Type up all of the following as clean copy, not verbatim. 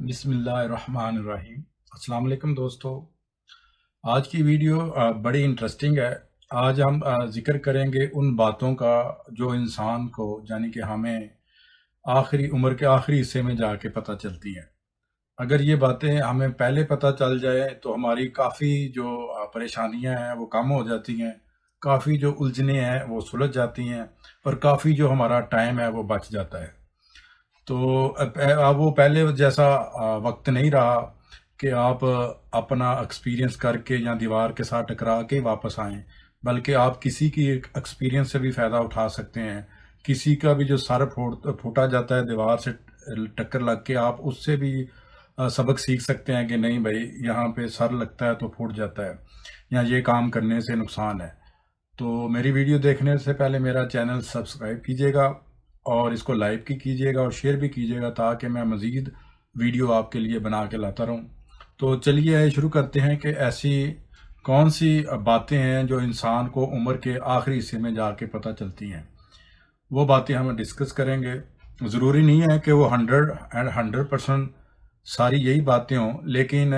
बिस्मिल्लाहिर्रहमानिर्रहीम। अस्सलाम वालेकुम दोस्तों। आज की वीडियो बड़ी इंटरेस्टिंग है। आज हम जिक्र करेंगे उन बातों का जो इंसान को यानी कि हमें आखिरी उम्र के आखिरी हिस्से में जाके पता चलती हैं। अगर ये बातें हमें पहले पता चल जाए तो हमारी काफ़ी जो परेशानियां हैं वो कम हो जाती हैं, काफ़ी जो उलझनें हैं वो सुलझ जाती हैं और काफ़ी जो हमारा टाइम है वो बच जाता है। तो अब वो पहले जैसा वक्त नहीं रहा कि आप अपना एक्सपीरियंस करके या दीवार के साथ टकरा के वापस आएं, बल्कि आप किसी की एक्सपीरियंस से भी फ़ायदा उठा सकते हैं। किसी का भी जो सर फूटा जाता है दीवार से टक्कर लग के, आप उससे भी सबक सीख सकते हैं कि नहीं भाई, यहाँ पे सर लगता है तो फूट जाता है, या ये काम करने से नुकसान है। तो मेरी वीडियो देखने से पहले मेरा चैनल सब्सक्राइब कीजिएगा और इसको लाइक भी कीजिएगा और शेयर भी कीजिएगा, ताकि मैं मज़ीद वीडियो आपके लिए बना के लाता रहूं। तो चलिए शुरू करते हैं कि ऐसी कौन सी बातें हैं जो इंसान को उम्र के आखिरी हिस्से में जाके पता चलती हैं। वो बातें हम डिस्कस करेंगे। ज़रूरी नहीं है कि वो 100% सारी यही बातें हों, लेकिन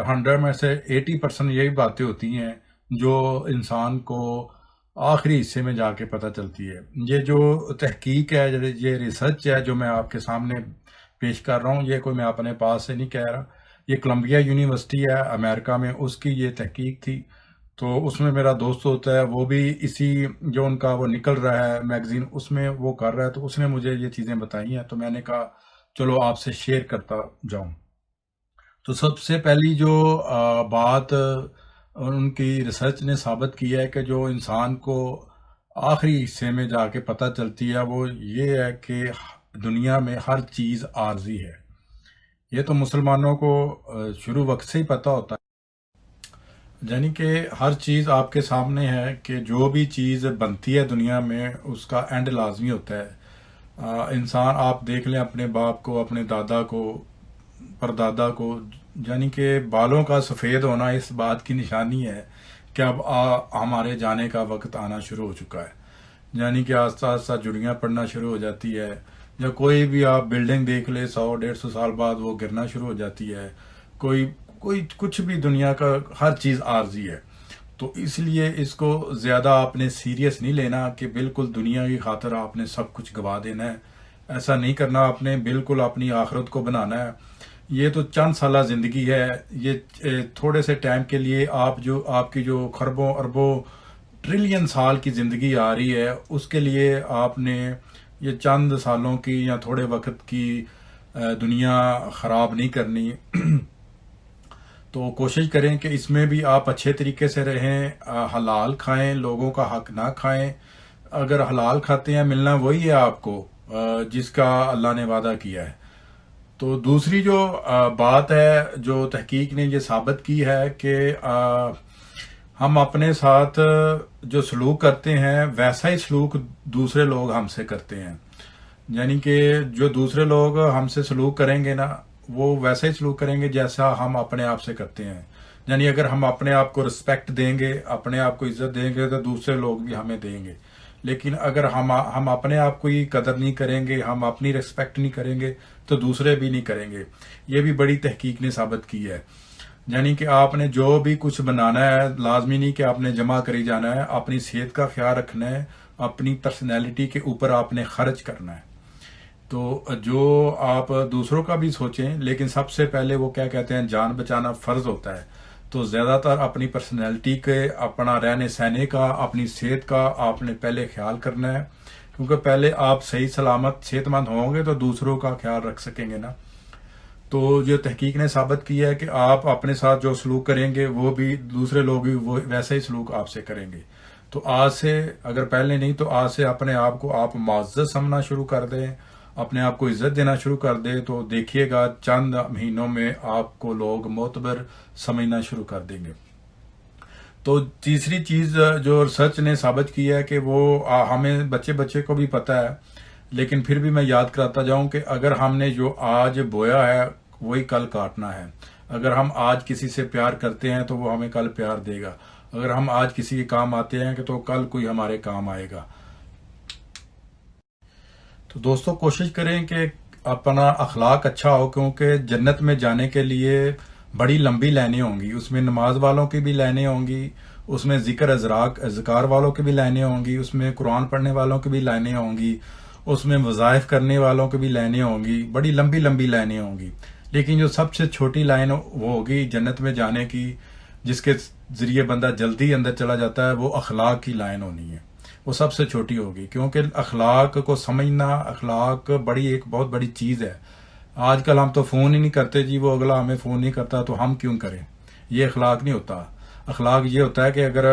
100 में से 80% यही बातें होती हैं जो इंसान को आखिरी हिस्से में जाके पता चलती है। ये जो तहकीक है, ये रिसर्च है जो मैं आपके सामने पेश कर रहा हूँ, ये कोई मैं अपने पास से नहीं कह रहा। ये कोलंबिया यूनिवर्सिटी है अमेरिका में, उसकी ये तहकीक थी। तो उसमें मेरा दोस्त होता है, वो भी इसी जो उनका वो निकल रहा है मैगजीन, उसमें वो कर रहा है। तो उसने मुझे ये चीज़ें बताई हैं, तो मैंने कहा चलो आपसे शेयर करता जाऊं। तो सबसे पहली जो बात उनकी रिसर्च ने साबित की है कि जो इंसान को आखिरी हिस्से में जाके पता चलती है वो ये है कि दुनिया में हर चीज़ आर्जी है। ये तो मुसलमानों को शुरू वक्त से ही पता होता है, यानी कि हर चीज़ आपके सामने है कि जो भी चीज़ बनती है दुनिया में उसका एंड लाजमी होता है। इंसान आप देख लें, अपने बाप को, अपने दादा को, परदादा को, यानी कि बालों का सफ़ेद होना इस बात की निशानी है कि अब हमारे जाने का वक्त आना शुरू हो चुका है। यानी कि आस्ता आस्ता जुड़ियाँ पड़ना शुरू हो जाती है। या कोई भी आप बिल्डिंग देख ले, 100-150 साल बाद वो गिरना शुरू हो जाती है। कोई कोई कुछ भी, दुनिया का हर चीज़ आर्जी है। तो इसलिए इसको ज़्यादा आपने सीरियस नहीं लेना कि बिल्कुल दुनिया की खातिर आपने सब कुछ गवा देना है। ऐसा नहीं करना, आपने बिल्कुल अपनी आखिरत को बनाना है। ये तो चंद साल ज़िंदगी है, ये थोड़े से टाइम के लिए आप जो आपकी जो खरबों अरबों ट्रिलियन साल की ज़िंदगी आ रही है, उसके लिए आपने ये चंद सालों की या थोड़े वक्त की दुनिया ख़राब नहीं करनी। तो कोशिश करें कि इसमें भी आप अच्छे तरीके से रहें, हलाल खाएं, लोगों का हक ना खाएं। अगर हलाल खाते हैं, मिलना वही है आपको जिसका अल्लाह ने वादा किया है। तो दूसरी जो बात है, जो तहकीक ने ये साबित की है कि हम अपने साथ जो सलूक करते हैं वैसा ही सलूक दूसरे लोग हमसे करते हैं। यानी कि जो दूसरे लोग हमसे सलूक करेंगे ना, वो वैसा ही सलूक करेंगे जैसा हम अपने आप से करते हैं। यानी अगर हम अपने आप को रिस्पेक्ट देंगे, अपने आप को इज्जत देंगे, तो दूसरे लोग भी हमें देंगे। लेकिन अगर हम अपने आप को ही कदर नहीं करेंगे, हम अपनी रिस्पेक्ट नहीं करेंगे, तो दूसरे भी नहीं करेंगे। ये भी बड़ी तहकीक ने साबित की है। यानी कि आपने जो भी कुछ बनाना है, लाजमी नहीं कि आपने जमा करी जाना है। अपनी सेहत का ख्याल रखना है, अपनी पर्सनैलिटी के ऊपर आपने खर्च करना है। तो जो आप दूसरों का भी सोचें, लेकिन सबसे पहले वो क्या कहते हैं, जान बचाना फ़र्ज होता है। तो ज़्यादातर अपनी पर्सनैलिटी के, अपना रहने सहने का, अपनी सेहत का आपने पहले ख्याल करना है। क्योंकि पहले आप सही सलामत सेहतमंद होंगे तो दूसरों का ख्याल रख सकेंगे ना। तो जो तहकीक ने साबित किया है कि आप अपने साथ जो सलूक करेंगे वो भी दूसरे लोग भी वो वैसा ही सलूक आपसे करेंगे। तो आज से, अगर पहले नहीं तो आज से अपने आप को आप मुअज़्ज़ज़ समझना शुरू कर दें, अपने आप को इज्जत देना शुरू कर दें, तो देखिएगा चंद महीनों में आपको लोग मोतबर समझना शुरू कर देंगे। तो तीसरी चीज़ जो रिसर्च ने साबित की है कि वो हमें बच्चे बच्चे को भी पता है, लेकिन फिर भी मैं याद कराता जाऊं कि अगर हमने जो आज बोया है वही कल काटना है। अगर हम आज किसी से प्यार करते हैं तो वो हमें कल प्यार देगा। अगर हम आज किसी के काम आते हैं कि तो कल कोई हमारे काम आएगा। तो दोस्तों, कोशिश करें कि अपना अखलाक अच्छा हो, क्योंकि जन्नत में जाने के लिए बड़ी लंबी लाइनें होंगी। उसमें नमाज वालों की भी लाइनें होंगी, उसमें ज़िक्र अज़कार वालों की भी लाइनें होंगी, उसमें कुरान पढ़ने वालों की भी लाइनें होंगी, उसमें वज़ाइफ करने वालों की भी लाइनें होंगी, बड़ी लंबी लंबी लाइनें होंगी। लेकिन जो सबसे छोटी लाइन वो होगी जन्नत में जाने की, जिसके ज़रिए बंदा जल्दी अंदर चला जाता है, वो अखलाक की लाइन होनी है। वो सबसे छोटी होगी, क्योंकि अखलाक को समझना, अखलाक एक बहुत बड़ी चीज़ है। आजकल हम तो फ़ोन ही नहीं करते जी, वो अगला हमें फ़ोन नहीं करता तो हम क्यों करें। ये अखलाक नहीं होता। अखलाक ये होता है कि अगर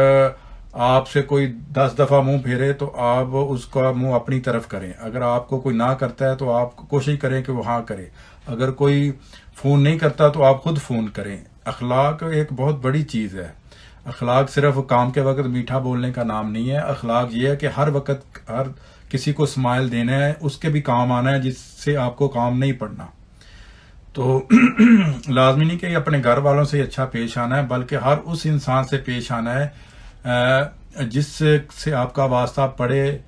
आपसे कोई 10 दफ़ा मुंह फेरे तो आप उसका मुंह अपनी तरफ करें। अगर आपको कोई ना करता है तो आप कोशिश करें कि वो हाँ करे। अगर कोई फ़ोन नहीं करता तो आप खुद फ़ोन करें। अखलाक एक बहुत बड़ी चीज़ है। अखलाक सिर्फ काम के वक्त मीठा बोलने का नाम नहीं है। अखलाक ये है कि हर वक्त हर किसी को स्माइल देना है, उसके भी काम आना है जिससे आपको काम नहीं पड़ना। तो लाजमी नहीं कि अपने घर वालों से अच्छा पेश आना है, बल्कि हर उस इंसान से पेश आना है जिससे आपका वास्ता पड़े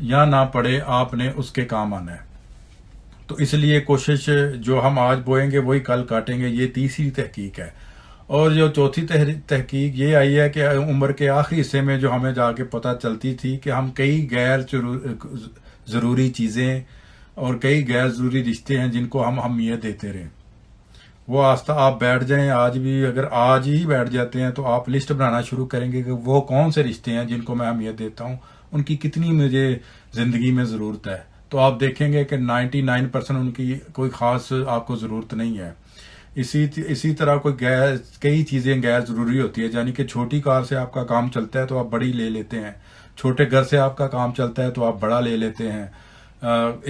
या ना पड़े, आपने उसके काम आना है। तो इसलिए कोशिश, जो हम आज बोएंगे वही कल काटेंगे, ये तीसरी तहकीक है। और जो चौथी तहकीक ये आई है कि उम्र के आखिरी हिस्से में जो हमें जाके पता चलती थी कि हम कई गैर ज़रूरी चीज़ें और कई गैर ज़रूरी रिश्ते हैं जिनको हम अहमियत देते रहे। वो आस्था आप बैठ जाएं, आज भी अगर आज ही बैठ जाते हैं तो आप लिस्ट बनाना शुरू करेंगे कि वो कौन से रिश्ते हैं जिनको मैं अहमियत देता हूँ, उनकी कितनी मुझे ज़िंदगी में ज़रूरत है। तो आप देखेंगे कि 99% उनकी कोई ख़ास आपको ज़रूरत नहीं है। इसी तरह कई चीज़ें गैर ज़रूरी होती है, यानी कि छोटी कार से आपका काम चलता है तो आप बड़ी ले लेते हैं, छोटे घर से आपका काम चलता है तो आप बड़ा ले लेते हैं,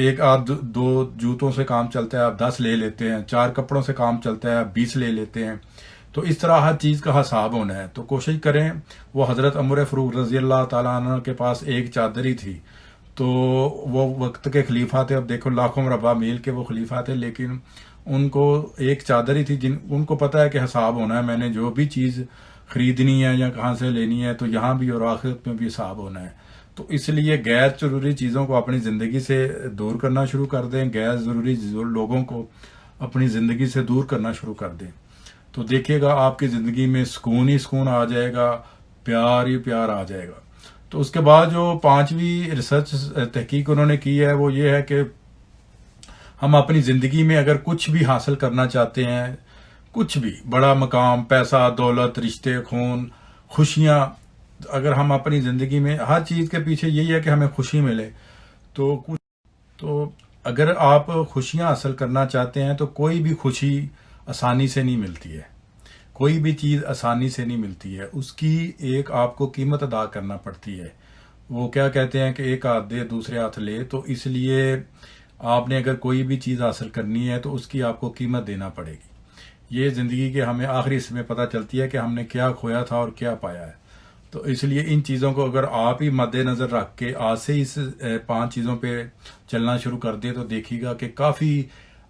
एक आध दो जूतों से काम चलता है आप 10 ले लेते हैं, 4 कपड़ों से काम चलता है आप 20 ले लेते हैं। तो इस तरह हर चीज़ का हिसाब होना है। तो कोशिश करें। वो हज़रत उमर फ़ारूक रज़ी अल्लाह ताला अन्हु के पास एक चादर ही थी, तो वो वक्त के खलीफा थे। अब देखो लाखों मरबा मील के वो खलीफा थे, लेकिन उनको एक चादर ही थी। उनको पता है कि हिसाब होना है, मैंने जो भी चीज़ खरीदनी है या कहाँ से लेनी है तो यहाँ भी और आखिरत में भी हिसाब होना है। तो इसलिए गैर ज़रूरी चीज़ों को अपनी ज़िंदगी से दूर करना शुरू कर दें, गैर ज़रूरी लोगों को अपनी ज़िंदगी से दूर करना शुरू कर दें। तो देखिएगा आपकी ज़िंदगी में सुकून ही सुकून आ जाएगा, प्यार ही प्यार आ जाएगा। तो उसके बाद जो पांचवी रिसर्च तहकीक उन्होंने की है वो ये है कि हम अपनी ज़िंदगी में अगर कुछ भी हासिल करना चाहते हैं, कुछ भी बड़ा मकाम, पैसा, दौलत, रिश्ते, खून, खुशियाँ, अगर हम अपनी ज़िंदगी में हर चीज़ के पीछे यही है कि हमें खुशी मिले, तो अगर आप खुशियाँ हासिल करना चाहते हैं तो कोई भी खुशी आसानी से नहीं मिलती है, कोई भी चीज़ आसानी से नहीं मिलती है, उसकी एक आपको कीमत अदा करना पड़ती है। वो क्या कहते हैं कि एक हाथ दे दूसरे हाथ ले। तो इसलिए आपने अगर कोई भी चीज़ हासिल करनी है तो उसकी आपको कीमत देना पड़ेगी। ये ज़िंदगी के हमें आखिरी हिस्से में पता चलती है कि हमने क्या खोया था और क्या पाया है। तो इसलिए इन चीज़ों को अगर आप ही मद्देनज़र रख के आज से इस 5 चीज़ों पे चलना शुरू कर दे तो देखिएगा कि काफ़ी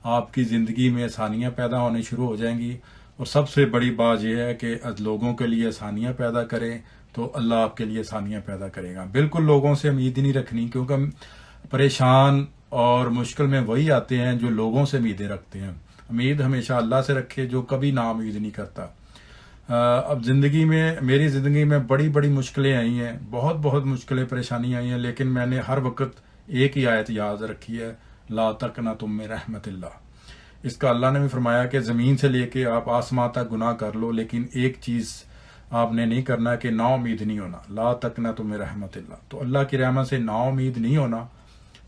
आपकी ज़िंदगी में आसानियाँ पैदा होने शुरू हो जाएंगी। और सबसे बड़ी बात यह है कि लोगों के लिए आसानियाँ पैदा करें तो अल्लाह आपके लिए आसानियाँ पैदा करेगा। बिल्कुल लोगों से उम्मीद ही नहीं रखनी, क्योंकि परेशान और मुश्किल में वही आते हैं जो लोगों से उम्मीदें रखते हैं। उम्मीद हमेशा अल्लाह से रखे जो कभी ना उम्मीद नहीं करता। अब ज़िंदगी में, मेरी ज़िंदगी में बड़ी बड़ी मुश्किलें आई हैं, बहुत बहुत मुश्किलें परेशानी आई हैं, लेकिन मैंने हर वक्त एक ही आयत याद रखी है, ला तकना तुम में रहमतिल्लाह। इसका अल्लाह ने भी फरमाया कि ज़मीन से लेके आप आसमां तक गुनाह कर लो, लेकिन एक चीज़ आपने नहीं करना कि ना उम्मीद नहीं होना, ला तकना तुम में रहमतिल्लाह। तो अल्लाह की रहमत से ना उम्मीद नहीं होना।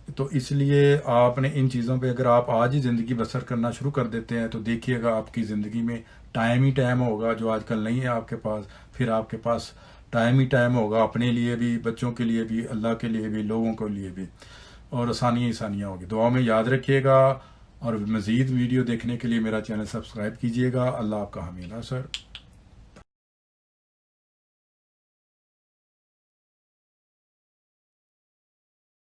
तो इसलिए आपने इन चीज़ों पे अगर आप आज ही ज़िंदगी बसर करना शुरू कर देते हैं तो देखिएगा आपकी ज़िंदगी में टाइम ही टाइम होगा, जो आजकल नहीं है आपके पास। फिर आपके पास टाइम ही टाइम होगा अपने लिए भी, बच्चों के लिए भी, अल्लाह के लिए भी, लोगों के लिए भी, और आसानियाँ आसानियाँ होगी। दुआ में याद रखिएगा और मज़ीद वीडियो देखने के लिए मेरा चैनल सब्सक्राइब कीजिएगा। अल्लाह आपका हामी सर।